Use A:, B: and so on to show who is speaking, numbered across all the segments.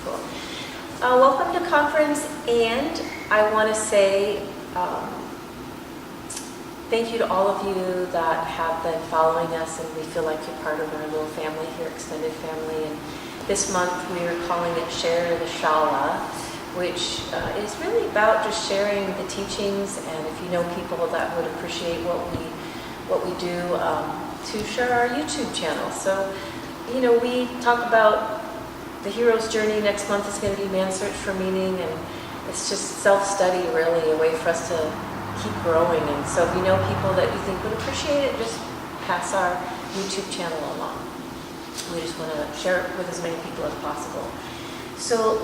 A: cool. Welcome to conference, and I want to say thank you to all of you that have been following us, and we feel like you're part of our little family here, extended family. And this month we are calling it Share the Shala, which is really about just sharing the teachings, and if you know people that would appreciate what we do, to share our YouTube channel. So, you know, we talk about the hero's journey. Next month is going to be Man's Search for Meaning, and it's just self-study, really, a way for us to keep growing. And so if you know people that you think would appreciate it, just pass our YouTube channel along. We just want to share it with as many people as possible. So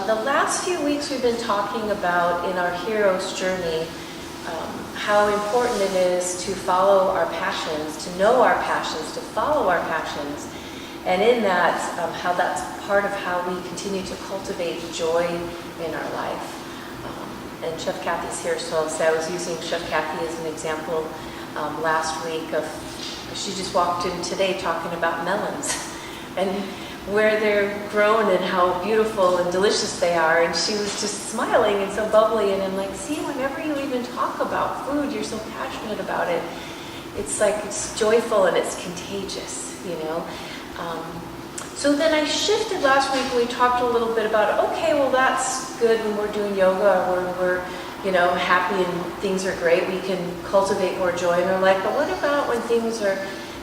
A: the last few weeks we've been talking about in our hero's journey how important it is to follow our passions, to know our passions, to follow our passions, and in that, how that's part of how we continue to cultivate joy in our life. And Chef Kathy's here, so I'll say I was using Chef Kathy as an example last week of, she just walked in today talking about melons and where they're grown and how beautiful and delicious they are, and she was just smiling and so bubbly, and I'm like, see, whenever you even talk about food, you're so passionate about it. It's like, it's joyful and it's contagious, you know. So then I shifted last week and we talked a little bit about, okay, well that's good when we're doing yoga or when we're, you know, happy and things are great, we can cultivate more joy in our life, but what about when things are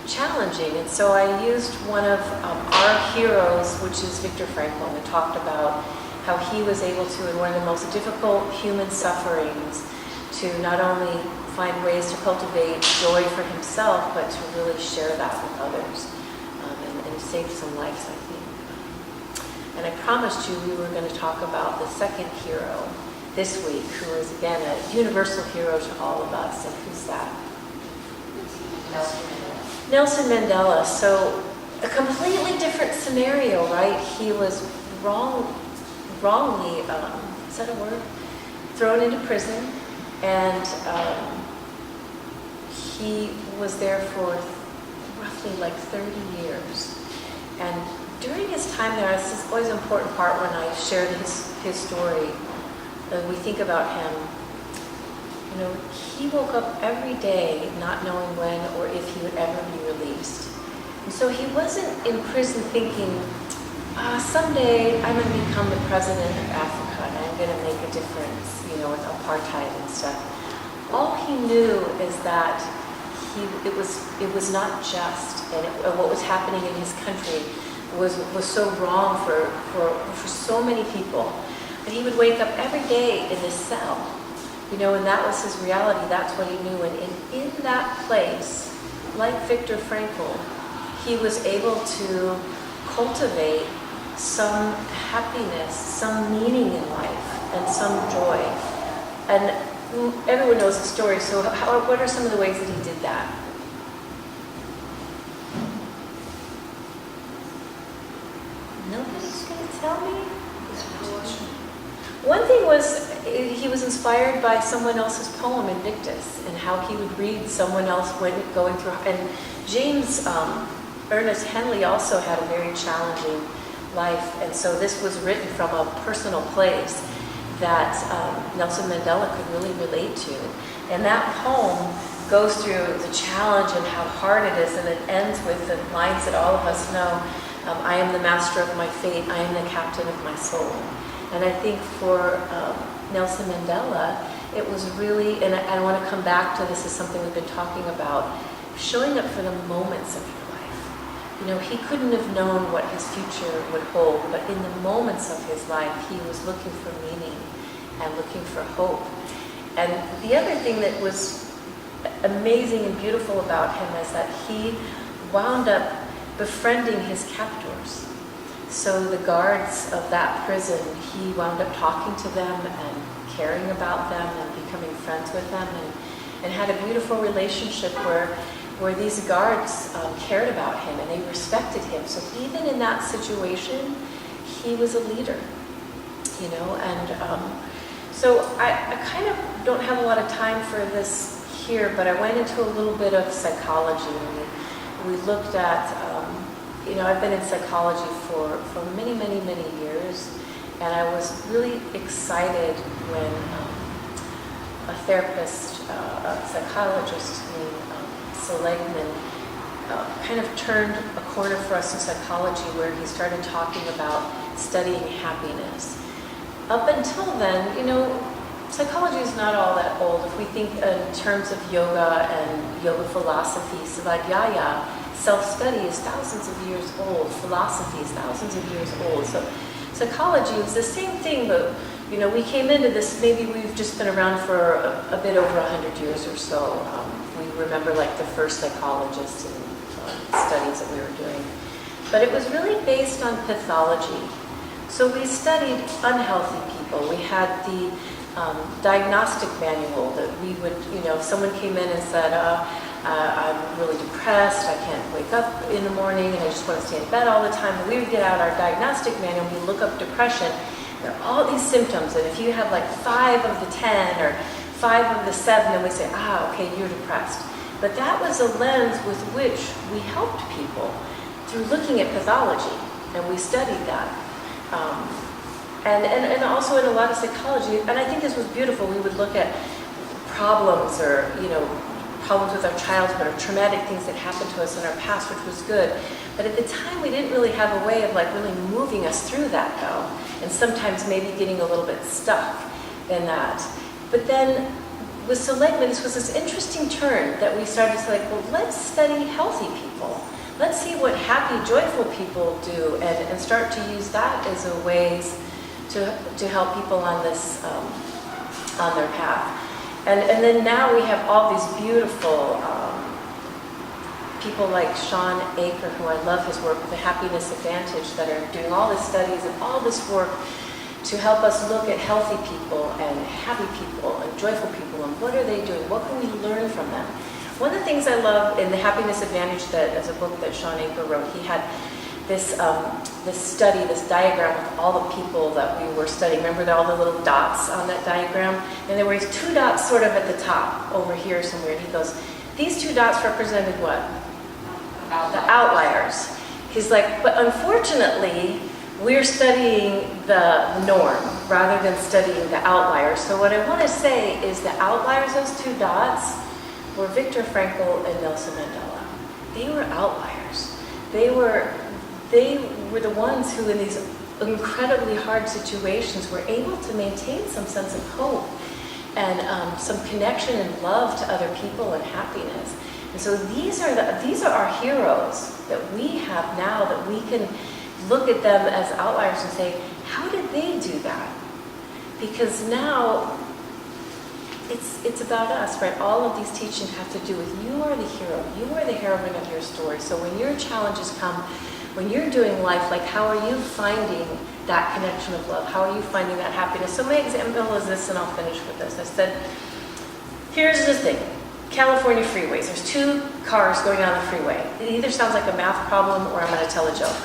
A: challenging? And so I used one of our heroes, which is Viktor Frankl, and talked about how he was able to, in one of the most difficult human sufferings, to not only find ways to cultivate joy for himself, but to really share that with others. And saved some lives, I think. And I promised you we were going to talk about the second hero this week, who is, again, a universal hero to all of us. And who's that? Nelson Mandela. So a completely different scenario, right? He was wrongly, is that a word? Thrown into prison, and he was there for roughly like 30 years. And during his time there, this is always an important part when I share his story, we think about him. You know, he woke up every day not knowing when or if he would ever be released. And so he wasn't in prison thinking, someday I'm going to become the president of Africa and I'm going to make a difference, you know, with apartheid and stuff. All he knew is that it was not just, and what was happening in his country was so wrong for so many people. But he would wake up every day in this cell, you know, and that was his reality. That's what he knew. And in that place, like Viktor Frankl, he was able to cultivate some happiness, some meaning in life, and some joy. And everyone knows the story, so what are some of the ways that he did that? Nobody's going to tell me? One thing was, he was inspired by someone else's poem, Invictus, and how he would read someone else when going through, and James Ernest Henley also had a very challenging life, and so this was written from a personal place that Nelson Mandela could really relate to. And that poem goes through the challenge and how hard it is, and it ends with the lines that all of us know, I am the master of my fate, I am the captain of my soul. And I think for Nelson Mandela, it was really, and I want to come back to this, is something we've been talking about, showing up for the moments of your life. You know, he couldn't have known what his future would hold, but in the moments of his life, he was looking for meaning and looking for hope. And the other thing that was amazing and beautiful about him is that he wound up befriending his captors. So the guards of that prison, he wound up talking to them and caring about them and becoming friends with them, and had a beautiful relationship where these guards cared about him and they respected him. So even in that situation, he was a leader, you know. And so I kind of don't have a lot of time for this here, but I went into a little bit of psychology. We looked at I've been in psychology for many, many, many years, and I was really excited when a therapist, a psychologist named Seligman kind of turned a corner for us in psychology where he started talking about studying happiness. Up until then, psychology is not all that old. If we think in terms of yoga and yoga philosophy, svadhyaya, self-study is thousands of years old. Philosophy is thousands of years old. So psychology is the same thing, but we came into this, maybe we've just been around for a bit over 100 years or so. We remember like the first psychologists and studies that we were doing. But it was really based on pathology. So we studied unhealthy people. We had the diagnostic manual that we would, if someone came in and said, I'm really depressed, I can't wake up in the morning, and I just want to stay in bed all the time. And we would get out our diagnostic manual, we look up depression. There are all these symptoms, and if you have like 5 of the 10 or 5 of the 7, then we say, okay, you're depressed. But that was a lens with which we helped people through looking at pathology, and we studied that. And also in a lot of psychology, and I think this was beautiful, we would look at problems or, problems with our childhood or traumatic things that happened to us in our past, which was good. But at the time, we didn't really have a way of like really moving us through that though. And sometimes maybe getting a little bit stuck in that. But then with Seligman, this was this interesting turn that we started to like, well, let's study healthy people. Let's see what happy, joyful people do and start to use that as a ways to help people on this, on their path. And then now we have all these beautiful people like Sean Aker, who I love his work with the Happiness Advantage, that are doing all this studies and all this work to help us look at healthy people and happy people and joyful people and what are they doing? What can we learn from them? One of the things I love in the Happiness Advantage, that as a book that Sean Aker wrote, he had this study, this diagram of all the people that we were studying. Remember all the little dots on that diagram? And there were 2 dots sort of at the top over here somewhere. And he goes, these 2 dots represented what? The outliers. He's like, but unfortunately, we're studying the norm rather than studying the outliers. So what I want to say is the outliers, those 2 dots, were Viktor Frankl and Nelson Mandela. They were outliers. They were the ones who in these incredibly hard situations were able to maintain some sense of hope and some connection and love to other people and happiness. And so these are our heroes that we have now, that we can look at them as outliers and say, how did they do that? Because now it's about us, right? All of these teachings have to do with you are the hero, you are the heroine of your story. So when your challenges come, when you're doing life, like how are you finding that connection of love? How are you finding that happiness? So my example is this, and I'll finish with this. I said, here's the thing. California freeways. There's 2 cars going down the freeway. It either sounds like a math problem or I'm going to tell a joke.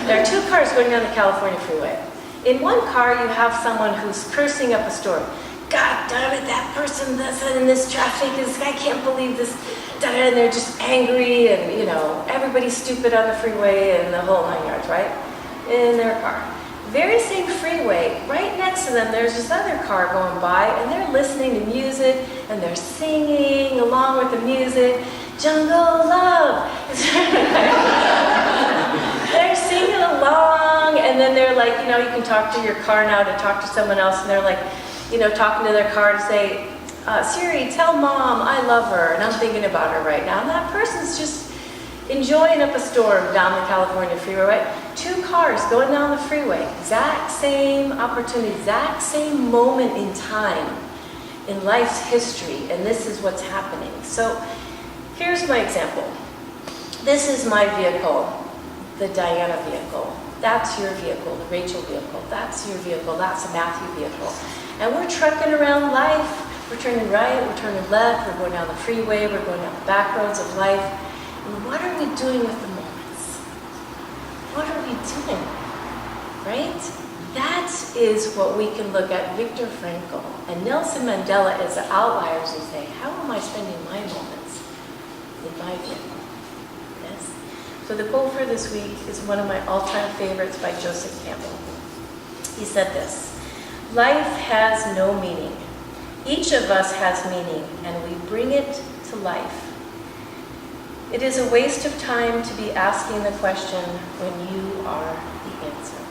A: There are 2 cars going down the California freeway. In one car, you have someone who's cursing up a storm. God damn it, that person that's in this traffic I can't believe this. And they're just angry and, everybody's stupid on the freeway and the whole 9 yards, right? In their car. Very same freeway, right next to them, there's this other car going by, and they're listening to music, and they're singing along with the music, Jungle Love. They're singing along, and then they're like, you can talk to your car now to talk to someone else, and they're like, talking to their car to say, Siri, tell Mom I love her, and I'm thinking about her right now. And that person's just enjoying up a storm down the California freeway, right? 2 cars going down the freeway, exact same opportunity, exact same moment in time in life's history, and this is what's happening. So here's my example. This is my vehicle, the Diana vehicle. That's your vehicle, the Rachel vehicle. That's your vehicle, that's the Matthew vehicle. And we're trucking around life. We're turning right, we're turning left, we're going down the freeway, we're going down the back roads of life. And what are we doing with the moments? What are we doing? Right? That is what we can look at Viktor Frankl and Nelson Mandela as the outliers and say, how am I spending my moments in my vehicle? Yes? So the quote for this week is one of my all-time favorites by Joseph Campbell. He said this: "Life has no meaning. Each of us has meaning, and we bring it to life. It is a waste of time to be asking the question when you are the answer."